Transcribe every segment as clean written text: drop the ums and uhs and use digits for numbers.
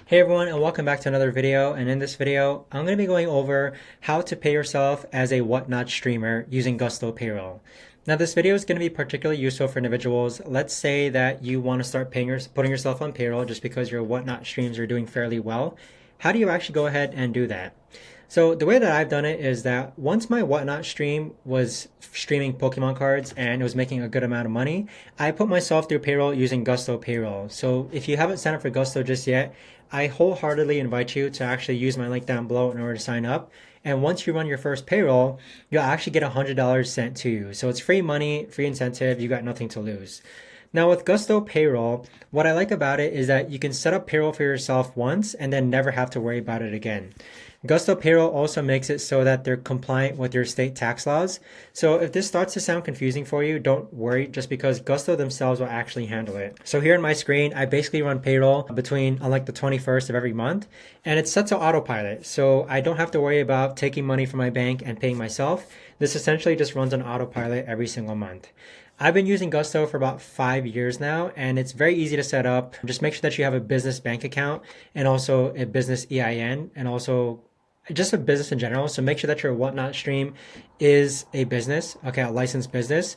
Hey everyone, and welcome back to another video. And in this video, I'm going to be going over how to pay yourself as a whatnot streamer using Gusto Payroll. Now this video is going to be particularly useful for individuals. Let's say that you want to start putting yourself on payroll just because your whatnot streams are doing fairly well. How do you actually go ahead and do that? So the way that I've done it is that once my whatnot stream was streaming Pokemon cards and it was making a good amount of money, I put myself through payroll using Gusto Payroll. So if you haven't signed up for Gusto just yet, I wholeheartedly invite you to actually use my link down below in order to sign up. And once you run your first payroll, you'll actually get $100 sent to you. So it's free money, free incentive, you got nothing to lose. Now with Gusto Payroll, what I like about it is that you can set up payroll for yourself once and then never have to worry about it again. Gusto Payroll also makes it so that they're compliant with your state tax laws. So if this starts to sound confusing for you, don't worry, just because Gusto themselves will actually handle it. So here on my screen, I basically run payroll on like the 21st of every month, and it's set to autopilot. So I don't have to worry about taking money from my bank and paying myself. This essentially just runs on autopilot every single month. I've been using Gusto for about 5 years now, and it's very easy to set up. Just make sure that you have a business bank account and also a business EIN and also just a business in general. So make sure that your whatnot stream is a business, okay, a licensed business.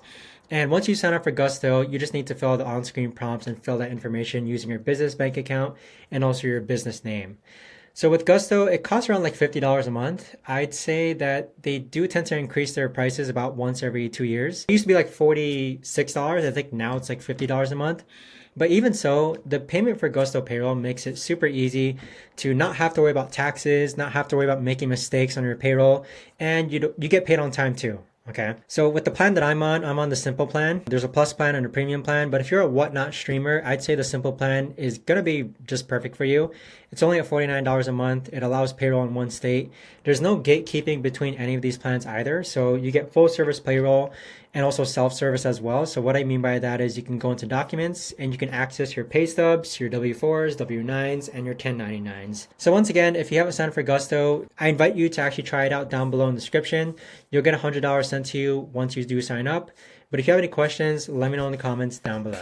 And once you sign up for Gusto, you just need to fill the on-screen prompts and fill that information using your business bank account and also your business name. So with Gusto, it costs around like $50 a month. I'd say that they do tend to increase their prices about once every 2 years. It used to be like $46. I think now it's like $50 a month. But even so, the payment for Gusto Payroll makes it super easy to not have to worry about taxes, not have to worry about making mistakes on your payroll, and you get paid on time too. Okay, so with the plan that I'm on the simple plan. There's a plus plan and a premium plan, but if you're a whatnot streamer, I'd say the simple plan is gonna be just perfect for you. It's only at $49 a month. It allows payroll in one state. There's no gatekeeping between any of these plans either. So you get full service payroll and also self-service as well. So what I mean by that is you can go into documents and you can access your pay stubs, your W-4s, W-9s, and your 1099s. So once again, if you haven't signed up for Gusto, I invite you to actually try it out down below in the description. You'll get $100 sent to you once you do sign up. But if you have any questions, let me know in the comments down below.